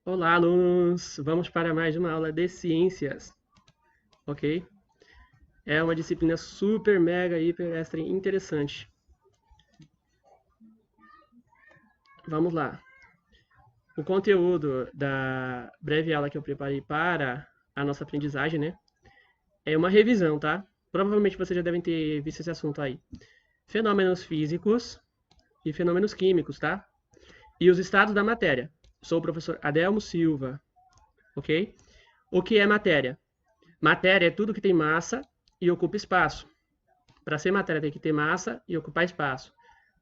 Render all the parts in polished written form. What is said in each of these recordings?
Olá, alunos! Vamos para mais uma aula de ciências, ok? É uma disciplina super, mega, hiper, extra interessante. Vamos lá. O conteúdo da breve aula que eu preparei para a nossa aprendizagem, né? É uma revisão, tá? Provavelmente vocês já devem ter visto esse assunto aí. Fenômenos físicos e fenômenos químicos, tá? E os estados da matéria. Sou o professor Adelmo Silva, ok? O que é matéria? Matéria é tudo que tem massa e ocupa espaço. Para ser matéria tem que ter massa e ocupar espaço,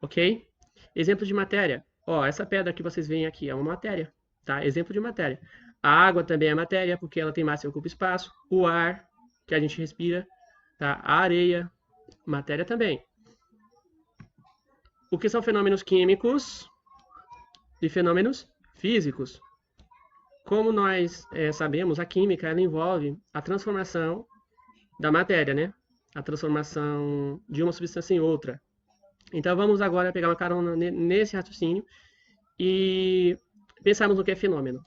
ok? Exemplo de matéria. Ó, essa pedra que vocês veem aqui é uma matéria, tá? Exemplo de matéria. A água também é matéria porque ela tem massa e ocupa espaço. O ar que a gente respira, tá? A areia, matéria também. O que são fenômenos químicos e fenômenos físicos? Como nós sabemos, a química ela envolve a transformação da matéria, né? A transformação de uma substância em outra. Então vamos agora pegar uma carona nesse raciocínio e pensarmos no que é fenômeno.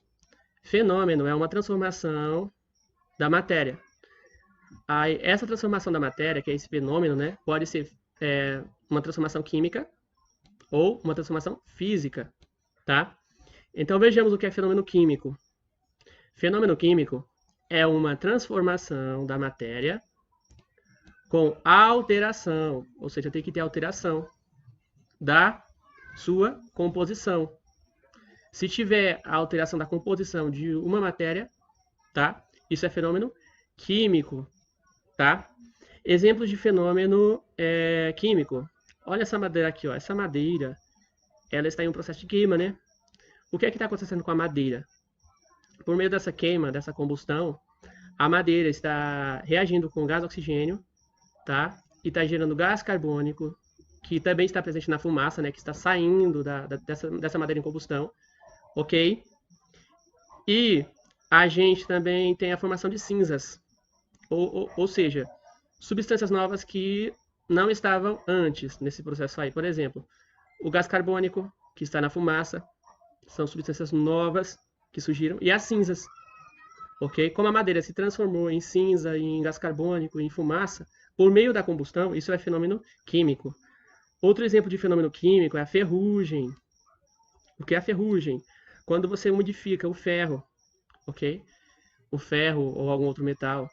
Fenômeno é uma transformação da matéria. Aí, essa transformação da matéria, que é esse fenômeno, né, pode ser uma transformação química ou uma transformação física, tá? Então vejamos o que é fenômeno químico. Fenômeno químico é uma transformação da matéria com alteração, ou seja, tem que ter alteração da sua composição. Se tiver a alteração da composição de uma matéria, tá? Isso é fenômeno químico, tá? Exemplos de fenômeno químico. Olha essa madeira aqui, ó. Essa madeira, ela está em um processo de queima, né? O que é que está acontecendo com a madeira? Por meio dessa queima, dessa combustão, a madeira está reagindo com o gás oxigênio, tá? E está gerando gás carbônico, que também está presente na fumaça, né? Que está saindo dessa madeira em combustão, ok? E a gente também tem a formação de cinzas, ou seja, substâncias novas que não estavam antes nesse processo aí. Por exemplo, o gás carbônico, que está na fumaça, são substâncias novas que surgiram, e as cinzas, ok? Como a madeira se transformou em cinza, em gás carbônico, em fumaça, por meio da combustão, isso é fenômeno químico. Outro exemplo de fenômeno químico é a ferrugem. O que é a ferrugem? Quando você umidifica o ferro, ok? O ferro ou algum outro metal,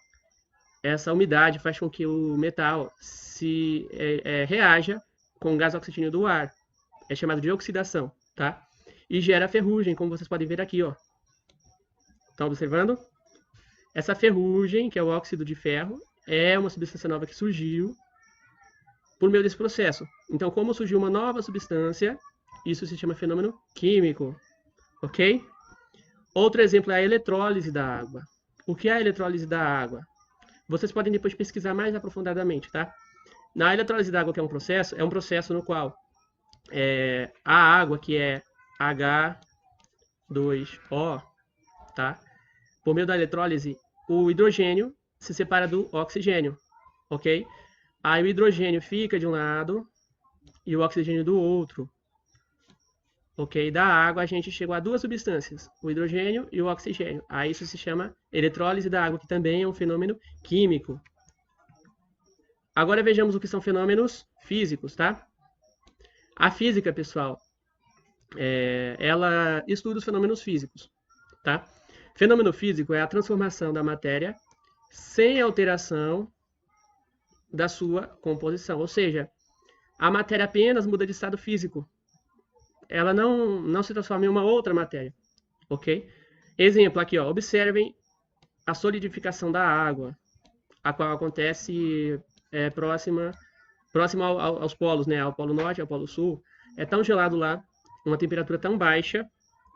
essa umidade faz com que o metal se reaja com o gás oxigênio do ar. É chamado de oxidação, tá? E gera ferrugem, como vocês podem ver aqui, ó. Estão observando? Essa ferrugem, que é o óxido de ferro, é uma substância nova que surgiu por meio desse processo. Então, como surgiu uma nova substância, isso se chama fenômeno químico, ok? Outro exemplo é a eletrólise da água. O que é a eletrólise da água? Vocês podem depois pesquisar mais aprofundadamente, tá? Na eletrólise da água, que é um processo no qual a água, que é H2O, tá? Por meio da eletrólise, o hidrogênio se separa do oxigênio, ok? Aí o hidrogênio fica de um lado e o oxigênio do outro, ok? Da água a gente chegou a duas substâncias, o hidrogênio e o oxigênio. Aí isso se chama eletrólise da água, que também é um fenômeno químico. Agora vejamos o que são fenômenos físicos, tá? A física, pessoal, ela estuda os fenômenos físicos, tá? Fenômeno físico é a transformação da matéria sem alteração da sua composição, ou seja, a matéria apenas muda de estado físico, ela não se transforma em uma outra matéria, ok? Exemplo aqui, ó, observem a solidificação da água, a qual acontece próxima aos polos, né? Ao polo norte, ao polo sul. É tão gelado lá, uma temperatura tão baixa,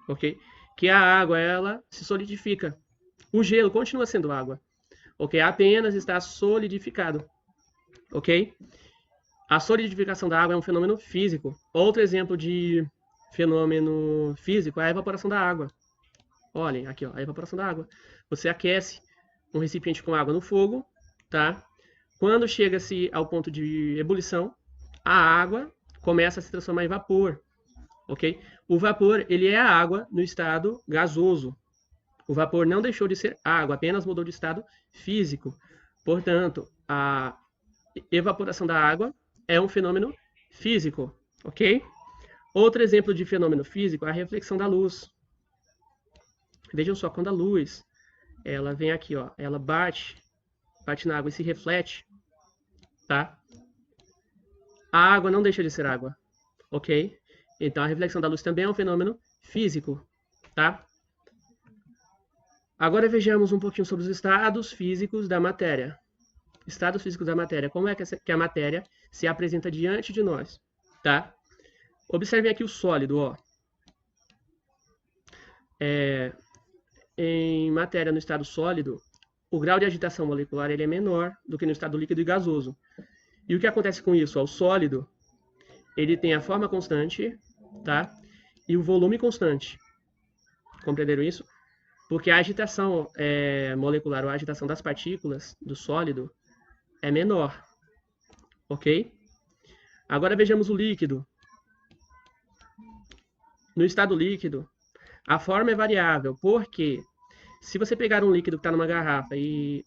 ok? Que a água ela se solidifica. O gelo continua sendo água, ok? Apenas está solidificado, ok? A solidificação da água é um fenômeno físico. Outro exemplo de fenômeno físico é a evaporação da água. Olhem, aqui, ó, a evaporação da água. Você aquece um recipiente com água no fogo, tá? Quando chega-se ao ponto de ebulição, a água começa a se transformar em vapor, ok? O vapor, ele é a água no estado gasoso. O vapor não deixou de ser água, apenas mudou de estado físico. Portanto, a evaporação da água é um fenômeno físico, ok? Outro exemplo de fenômeno físico é a reflexão da luz. Vejam só, quando a luz ela vem aqui, ó, ela bate na água e se reflete, tá? A água não deixa de ser água, ok? Então a reflexão da luz também é um fenômeno físico, tá? Agora vejamos um pouquinho sobre os estados físicos da matéria. Estados físicos da matéria. Como é que a matéria se apresenta diante de nós, tá? Observem aqui o sólido, ó. Em matéria no estado sólido, o grau de agitação molecular ele é menor do que no estado líquido e gasoso. E o que acontece com isso? O sólido ele tem a forma constante, tá? E o volume constante. Compreenderam isso? Porque a agitação molecular, ou a agitação das partículas do sólido, é menor, ok? Agora vejamos o líquido. No estado líquido, a forma é variável, porque se você pegar um líquido que está numa garrafa e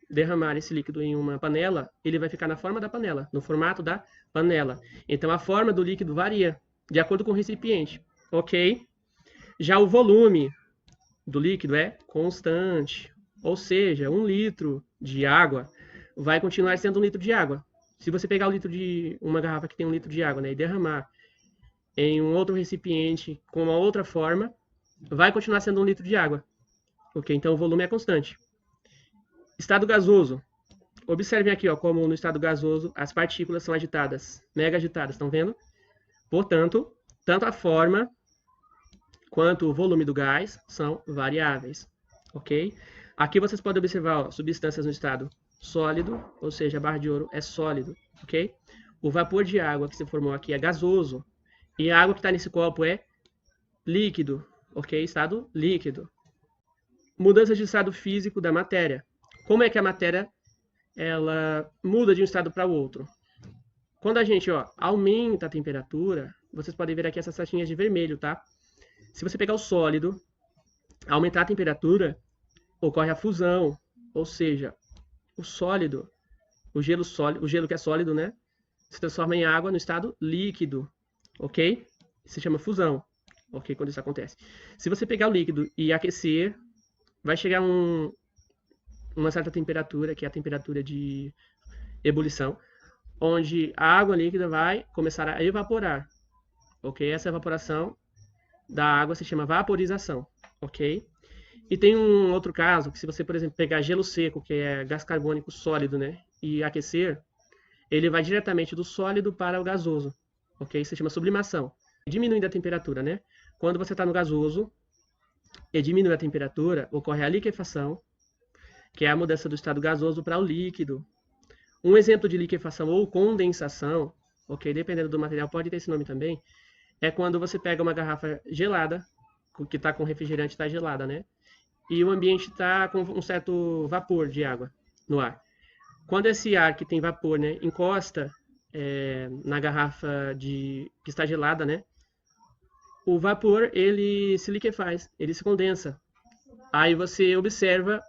derramar esse líquido em uma panela, ele vai ficar na forma da panela, no formato da panela. Então a forma do líquido varia de acordo com o recipiente, ok? Já o volume do líquido é constante, ou seja, 1 litro de água vai continuar sendo 1 litro de água. Se você pegar o litro de uma garrafa que tem 1 litro de água, né, e derramar em um outro recipiente com uma outra forma, vai continuar sendo 1 litro de água, ok? Então o volume é constante. Estado gasoso. Observem aqui, ó, como no estado gasoso as partículas são agitadas, mega agitadas, estão vendo? Portanto, tanto a forma quanto o volume do gás são variáveis, ok? Aqui vocês podem observar, ó, substâncias no estado sólido, ou seja, a barra de ouro é sólido, ok? O vapor de água que se formou aqui é gasoso, e a água que está nesse copo é líquido, ok? Estado líquido. Mudanças de estado físico da matéria. Como é que a matéria ela muda de um estado para o outro? Quando a gente aumenta a temperatura, vocês podem ver aqui essas faixinhas de vermelho, tá? Se você pegar o sólido, aumentar a temperatura, ocorre a fusão, ou seja, o sólido, o gelo que é sólido, né, se transforma em água no estado líquido, ok? Isso se chama fusão, ok? Quando isso acontece. Se você pegar o líquido e aquecer, vai chegar uma certa temperatura, que é a temperatura de ebulição, onde a água líquida vai começar a evaporar, ok? Essa evaporação da água se chama vaporização, ok? E tem um outro caso, que se você, por exemplo, pegar gelo seco, que é gás carbônico sólido, né, e aquecer, ele vai diretamente do sólido para o gasoso, ok? Isso se chama sublimação. Diminuindo a temperatura, né? Quando você está no gasoso e diminui a temperatura, ocorre a liquefação, que é a mudança do estado gasoso para o líquido. Um exemplo de liquefação ou condensação, ok? Dependendo do material, pode ter esse nome também, é quando você pega uma garrafa gelada, que está com refrigerante, está gelada, né? E o ambiente está com um certo vapor de água no ar. Quando esse ar que tem vapor, né, encosta na garrafa que está gelada, né, o vapor ele se liquefaz, ele se condensa. Aí você observa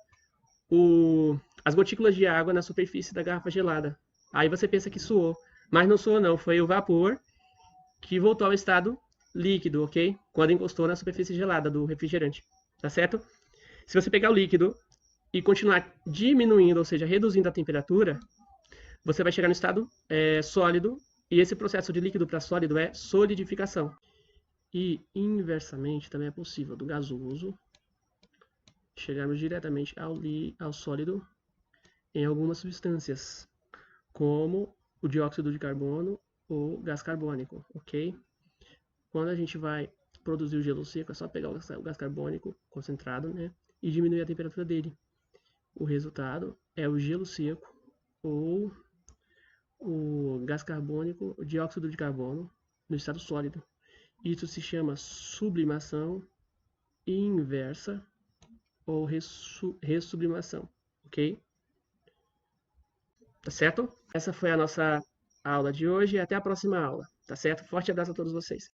as gotículas de água na superfície da garrafa gelada. Aí você pensa que suou, mas não suou não, foi o vapor que voltou ao estado líquido, ok? Quando encostou na superfície gelada do refrigerante, tá certo? Se você pegar o líquido e continuar diminuindo, ou seja, reduzindo a temperatura, você vai chegar no estado sólido, e esse processo de líquido para sólido é solidificação. E inversamente também é possível do gasoso chegarmos diretamente ao sólido em algumas substâncias, como o dióxido de carbono ou gás carbônico, ok? Quando a gente vai produzir o gelo seco, é só pegar o gás carbônico concentrado, né, e diminuir a temperatura dele. O resultado é o gelo seco ou o gás carbônico, o dióxido de carbono, no estado sólido. Isso se chama sublimação inversa ou ressublimação, ok? Tá certo? Essa foi a nossa aula de hoje e até a próxima aula. tá certo? Forte abraço a todos vocês.